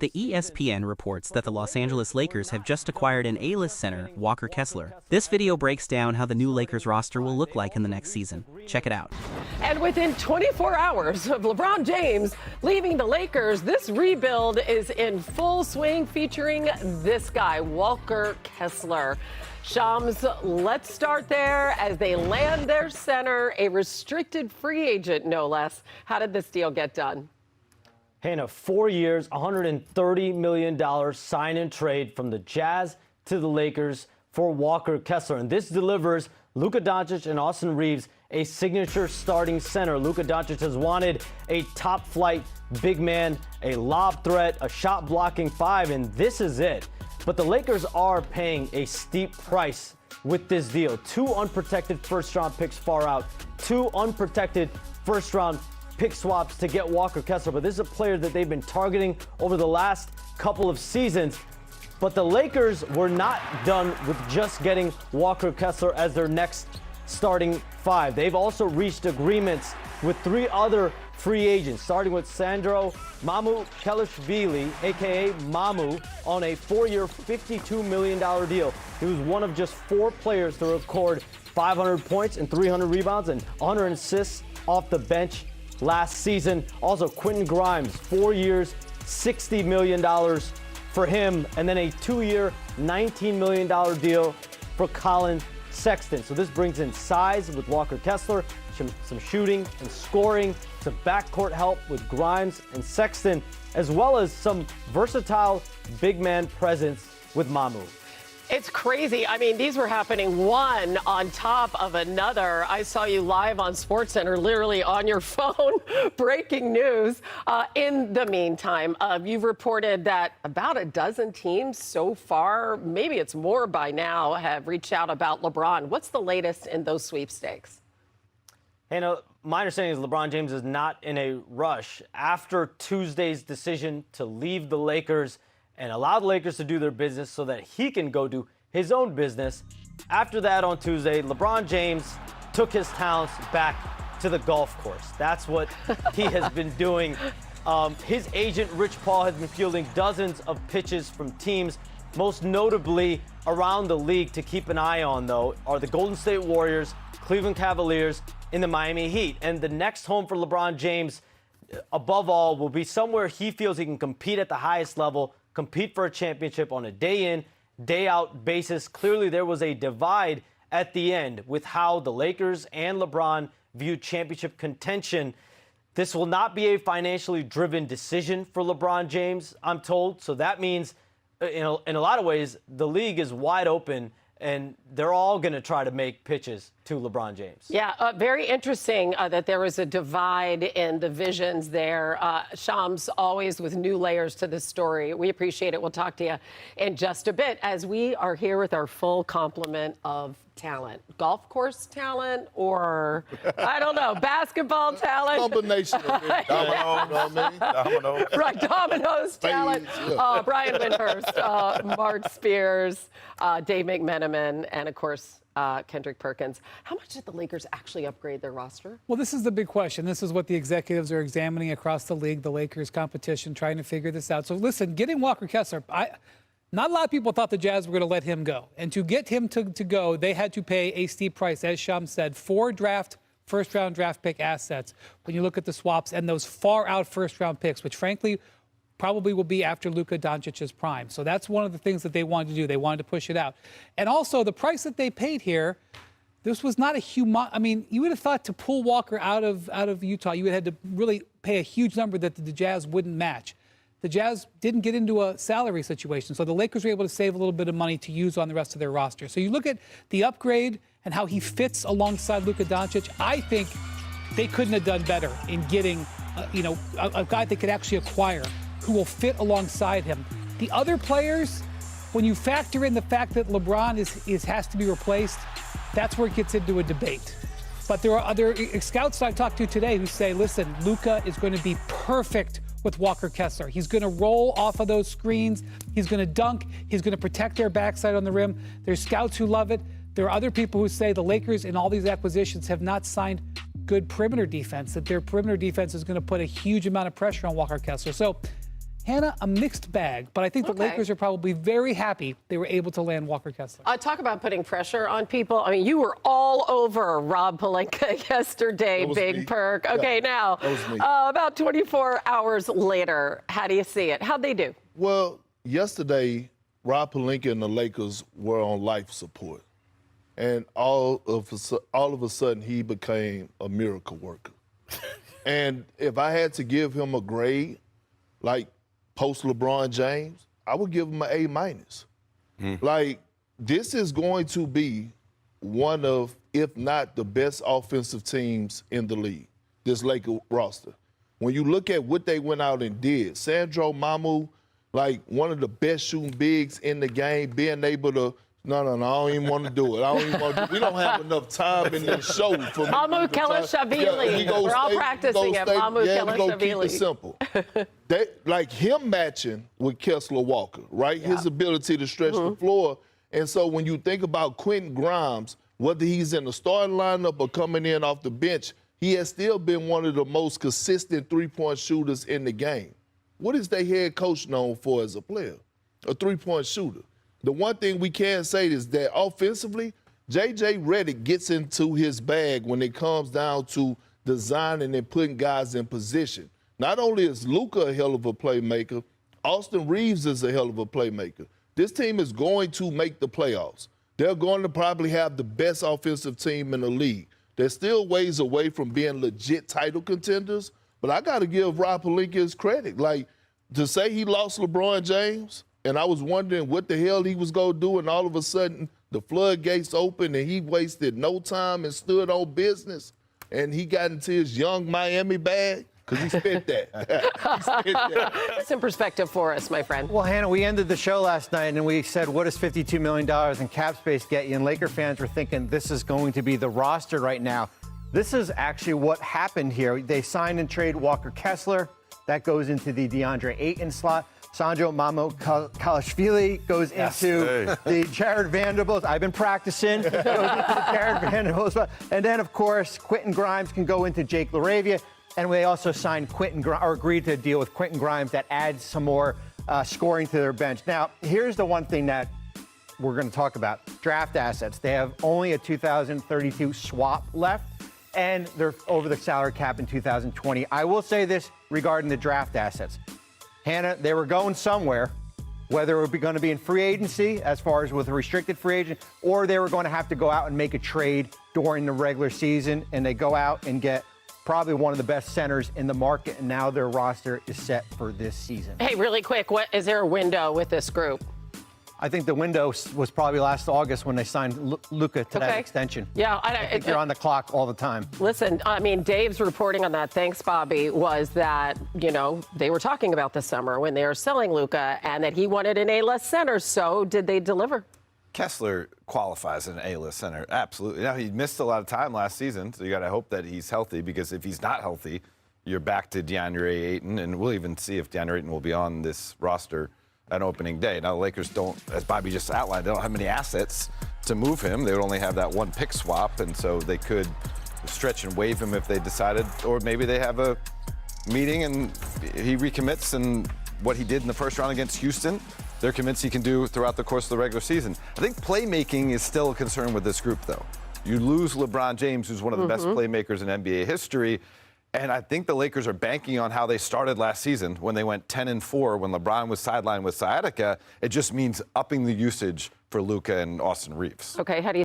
The ESPN reports that the Los Angeles Lakers have just acquired an A-list center, Walker Kessler. This video breaks down how the new Lakers roster will look like in the next season. Check it out. And within 24 hours of LeBron James leaving the Lakers, this rebuild is in full swing, featuring this guy, Walker Kessler. Shams, let's start there as they land their center, a restricted free agent, no less. How did this deal get done? Hannah, 4 years, $130 million sign and trade from the Jazz to the Lakers for Walker Kessler. And this delivers Luka Doncic and Austin Reeves a signature starting center. Luka Doncic has wanted a top-flight big man, a lob threat, a shot-blocking five, and this is it. But the Lakers are paying a steep price with this deal. 2 unprotected first-round picks far out, 2 unprotected first-round pick swaps to get Walker Kessler. But this is a player that they've been targeting over the last couple of seasons. But the Lakers were not done with just getting Walker Kessler as their next starting five. They've also reached agreements with 3 other free agents, starting with Sandro Mamukelashvili, a.k.a. Mamu, on a 4-year, $52 million deal. He was one of just 4 players to record 500 points and 300 rebounds and 100 assists off the bench last season. Also, Quentin Grimes, 4 years, $60 million for him, and then a 2-year, $19 million deal for Collin, Sexton. So this brings in size with Walker Kessler, some shooting and scoring, some backcourt help with Grimes and Sexton, as well as some versatile big man presence with Mamu. It's crazy. I mean, these were happening one on top of another. I saw you live on SportsCenter, literally on your phone, breaking news. In the meantime, you've reported that about a dozen teams so far, maybe it's more by now, have reached out about LeBron. What's the latest in those sweepstakes? Hannah, my understanding is LeBron James is not in a rush. After Tuesday's decision to leave the Lakers and allow the Lakers to do their business so that he can go do his own business. After that on Tuesday, LeBron James took his talents back to the golf course. That's what he has been doing. His agent, Rich Paul, has been fielding dozens of pitches from teams, most notably around the league to keep an eye on, though, are the Golden State Warriors, Cleveland Cavaliers, and the Miami Heat. And the next home for LeBron James, above all, will be somewhere he feels he can compete at the highest level, compete for a championship on a day-in, day-out basis. Clearly, there was a divide at the end with how the Lakers and LeBron viewed championship contention. This will not be a financially driven decision for LeBron James, I'm told. So that means, in a lot of ways, the league is wide open, and they're all going to try to make pitches to LeBron James. Yeah, very interesting that there was a divide in the visions there. Shams, always with new layers to this story. We appreciate it. We'll talk to you in just a bit as we are here with our full complement of talent. Golf course talent or, I don't know, basketball talent? Combination of it. Domino, you know what I mean? Domino. Right, dominoes talent. Yeah. Brian Windhorst, Marc Spears, Dave McMenamin, and, of course, Kendrick Perkins. How much did the Lakers actually upgrade their roster? Well, this is the big question. This is what the executives are examining across the league, the Lakers competition, trying to figure this out. So listen, getting Walker Kessler, not a lot of people thought the Jazz were going to let him go. And to get him to go, they had to pay a steep price. As Shams said, 4 first-round draft pick assets. When you look at the swaps and those far-out first-round picks, which frankly probably will be after Luka Doncic's prime. So that's one of the things that they wanted to do. They wanted to push it out. And also, the price that they paid here, this was not a I mean, you would have thought to pull Walker out of Utah, you would have had to really pay a huge number that the Jazz wouldn't match. The Jazz didn't get into a salary situation, so the Lakers were able to save a little bit of money to use on the rest of their roster. So you look at the upgrade and how he fits alongside Luka Doncic, I think they couldn't have done better in getting, a guy they could actually acquire who will fit alongside him. The other players, when you factor in the fact that LeBron has to be replaced, that's where it gets into a debate. But there are other scouts I talked to today who say, listen, Luka is going to be perfect with Walker Kessler. He's going to roll off of those screens. He's going to dunk. He's going to protect their backside on the rim. There's scouts who love it. There are other people who say the Lakers in all these acquisitions have not signed good perimeter defense, that their perimeter defense is going to put a huge amount of pressure on Walker Kessler. So Hannah, a mixed bag, but I think the Okay. Lakers are probably very happy they were able to land Walker Kessler. Talk about putting pressure on people. I mean, you were all over Rob Pelinka yesterday, That was Big me. Perk. Yeah, Okay, now, that was me. about 24 hours later, how do you see it? How'd they do? Well, yesterday, Rob Pelinka and the Lakers were on life support. And all of a sudden, he became a miracle worker. And if I had to give him a grade, like post LeBron James, I would give him an A-. Like, this is going to be one of, if not the best offensive teams in the league, this Laker roster. When you look at what they went out and did, Sandro, Mamu, like one of the best shooting bigs in the game, being able to, no, I don't even want to do it. I don't even want to do it. We don't have enough time in this show for me. Mamukelashvili. We're all practicing it. Yeah, we go keep Mamukelashvili. it simple. Like him matching with Kessler Walker, right? His ability to stretch the floor. And so when you think about Quentin Grimes, whether he's in the starting lineup or coming in off the bench, he has still been one of the most consistent three-point shooters in the game. What is their head coach known for as a player? A three-point shooter. The one thing we can say is that offensively, J.J. Redick gets into his bag when it comes down to designing and putting guys in position. Not only is Luka a hell of a playmaker, Austin Reeves is a hell of a playmaker. This team is going to make the playoffs. They're going to probably have the best offensive team in the league. They're still ways away from being legit title contenders, but I got to give Rob Pelinka his credit. Like, to say he lost LeBron James, and I was wondering what the hell he was going to do, and all of a sudden the floodgates opened and he wasted no time and stood on business, and he got into his young Miami bag because he spent that. He spent that. Put some perspective for us, my friend. Well, Hannah, we ended the show last night and we said, what does $52 million in cap space get you? And Laker fans were thinking this is going to be the roster right now. This is actually what happened here. They signed and trade Walker Kessler. That goes into the DeAndre Ayton slot. Sandro Mamukelashvili goes into the Jared Vanderbilt. I've been practicing. Goes into the Jared Vanderbilt slot. And then, of course, Quentin Grimes can go into Jake LaRavia. And we also signed agreed to a deal with Quentin Grimes that adds some more scoring to their bench. Now, here's the one thing that we're going to talk about. Draft assets. They have only a 2032 swap left, and they're over the salary cap in 2020. I will say this regarding the draft assets. Hannah, they were going somewhere, whether it would going to be in free agency as far as with a restricted free agent, or they were going to have to go out and make a trade during the regular season, and they go out and get probably one of the best centers in the market, and now their roster is set for this season. Hey, really quick, is there a window with this group? I think the window was probably last August when they signed Luka to that extension. Yeah, I think you're on the clock all the time. Listen, I mean, Dave's reporting on that, thanks, Bobby, was that, you know, they were talking about this summer when they were selling Luka and that he wanted an A-list center. So did they deliver? Kessler qualifies as an A-list center, absolutely. Now, he missed a lot of time last season, so you got to hope that he's healthy, because if he's not healthy, you're back to DeAndre Ayton, and we'll even see if DeAndre Ayton will be on this roster on opening day. Now, the Lakers don't, as Bobby just outlined, they don't have many assets to move him. They would only have that one pick swap, and so they could stretch and waive him if they decided, or maybe they have a meeting and he recommits, and what he did in the first round against Houston, they're convinced he can do throughout the course of the regular season. I think playmaking is still a concern with this group, though. You lose LeBron James, who's one of the best playmakers in NBA history, and I think the Lakers are banking on how they started last season when they went 10-4 when LeBron was sidelined with sciatica. It just means upping the usage for Luka and Austin Reeves. Okay, how do you